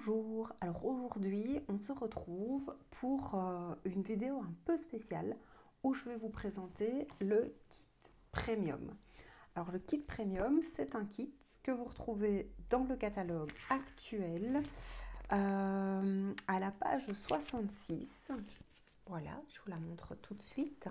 Bonjour, alors aujourd'hui on se retrouve pour une vidéo un peu spéciale où je vais vous présenter le kit premium. Alors le kit premium, c'est un kit que vous retrouvez dans le catalogue actuel à la page 66. Voilà, je vous la montre tout de suite.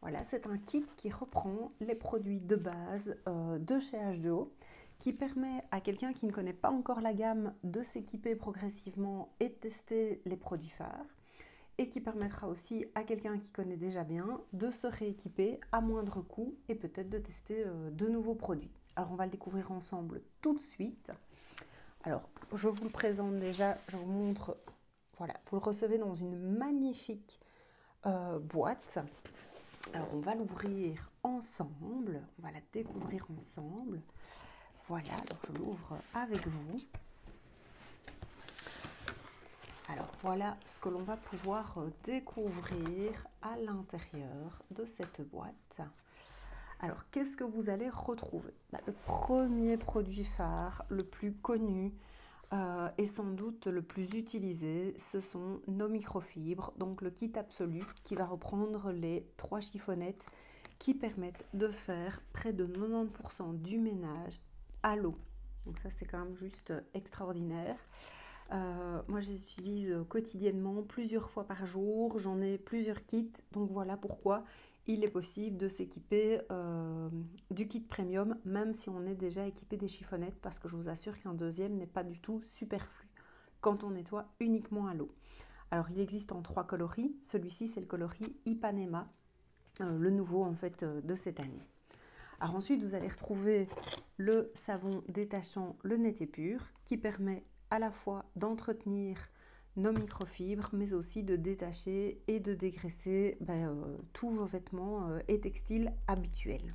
Voilà, c'est un kit qui reprend les produits de base de chez H2O, qui permet à quelqu'un qui ne connaît pas encore la gamme de s'équiper progressivement et de tester les produits phares, et qui permettra aussi à quelqu'un qui connaît déjà bien de se rééquiper à moindre coût et peut-être de tester de nouveaux produits. Alors on va le découvrir ensemble tout de suite. Alors je vous le présente déjà, je vous montre, voilà, vous le recevez dans une magnifique boîte. Alors on va l'ouvrir ensemble, on va la découvrir ensemble. Voilà, donc je l'ouvre avec vous. Alors voilà ce que l'on va pouvoir découvrir à l'intérieur de cette boîte. Alors qu'est-ce que vous allez retrouver? Le premier produit phare, le plus connu et sans doute le plus utilisé, ce sont nos microfibres, donc le kit absolu qui va reprendre les 3 chiffonnettes qui permettent de faire près de 90% du ménage à l'eau. Donc ça c'est quand même juste extraordinaire. Moi je les utilise quotidiennement, plusieurs fois par jour, j'en ai plusieurs kits, donc voilà pourquoi il est possible de s'équiper du kit premium, même si on est déjà équipé des chiffonnettes, parce que je vous assure qu'un deuxième n'est pas du tout superflu quand on nettoie uniquement à l'eau. Alors il existe en 3 coloris, celui-ci c'est le coloris Ipanema, le nouveau en fait de cette année. Alors ensuite vous allez retrouver le savon détachant, le Net et Pur, qui permet à la fois d'entretenir nos microfibres, mais aussi de détacher et de dégraisser tous vos vêtements et textiles habituels.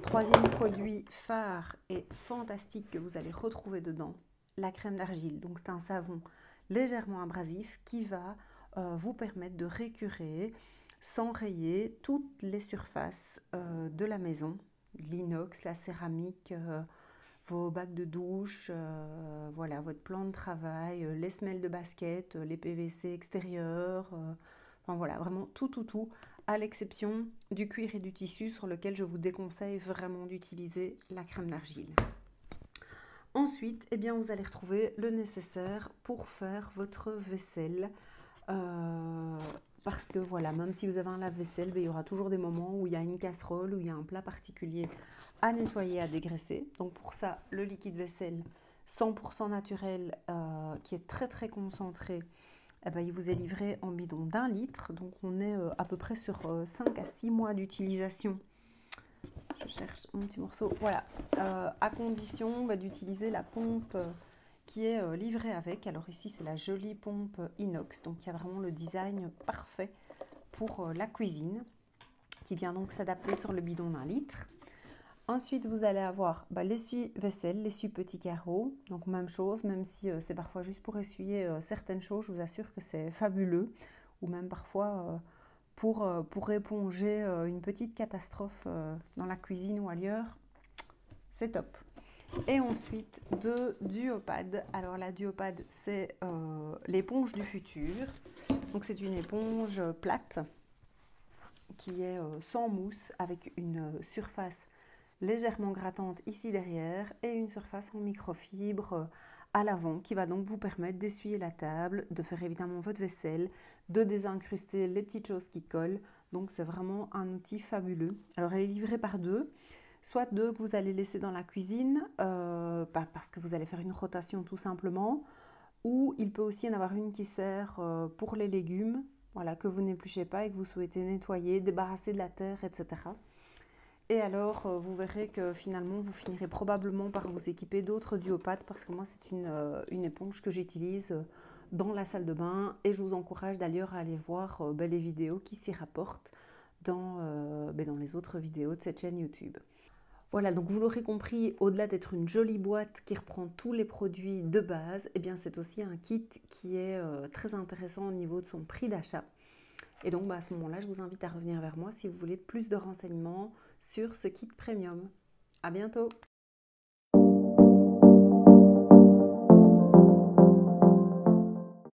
Troisième produit phare et fantastique que vous allez retrouver dedans, la crème d'argile. Donc c'est un savon légèrement abrasif qui va vous permettre de récurer sans rayer toutes les surfaces de la maison, l'inox, la céramique, vos bacs de douche, voilà, votre plan de travail, les semelles de basket, les PVC extérieurs, enfin voilà, vraiment tout, à l'exception du cuir et du tissu sur lequel je vous déconseille vraiment d'utiliser la crème d'argile. Ensuite, eh bien, vous allez retrouver le nécessaire pour faire votre vaisselle. Parce que voilà, même si vous avez un lave-vaisselle, il y aura toujours des moments où il y a une casserole, où il y a un plat particulier à nettoyer, à dégraisser. Donc pour ça, le liquide vaisselle 100% naturel qui est très concentré, il vous est livré en bidon d'1 litre. Donc on est à peu près sur 5 à 6 mois d'utilisation. Je cherche mon petit morceau. Voilà, à condition d'utiliser la pompe qui est livrée avec. Alors ici, c'est la jolie pompe inox. Donc il y a vraiment le design parfait pour la cuisine qui vient donc s'adapter sur le bidon d'1 litre. Ensuite, vous allez avoir l'essuie-vaisselle, l'essuie-petit carreau. Donc même chose, même si c'est parfois juste pour essuyer certaines choses, je vous assure que c'est fabuleux. Ou même parfois pour éponger une petite catastrophe dans la cuisine ou ailleurs, c'est top. Et ensuite, de Duopad. Alors la Duopad, c'est l'éponge du futur. Donc c'est une éponge plate qui est sans mousse avec une surface légèrement grattante ici derrière et une surface en microfibre à l'avant qui va donc vous permettre d'essuyer la table, de faire évidemment votre vaisselle, de désincruster les petites choses qui collent. Donc c'est vraiment un outil fabuleux. Alors elle est livrée par deux, soit deux que vous allez laisser dans la cuisine parce que vous allez faire une rotation tout simplement, ou il peut aussi y en avoir une qui sert pour les légumes, voilà, que vous n'épluchez pas et que vous souhaitez nettoyer, débarrasser de la terre, etc. Et alors, vous verrez que finalement, vous finirez probablement par vous équiper d'autres Duopad parce que moi, c'est une éponge que j'utilise dans la salle de bain et je vous encourage d'ailleurs à aller voir les vidéos qui s'y rapportent dans les autres vidéos de cette chaîne YouTube. Voilà, donc vous l'aurez compris, au-delà d'être une jolie boîte qui reprend tous les produits de base, eh bien c'est aussi un kit qui est très intéressant au niveau de son prix d'achat. Et donc à ce moment-là, je vous invite à revenir vers moi si vous voulez plus de renseignements sur ce kit premium. À bientôt!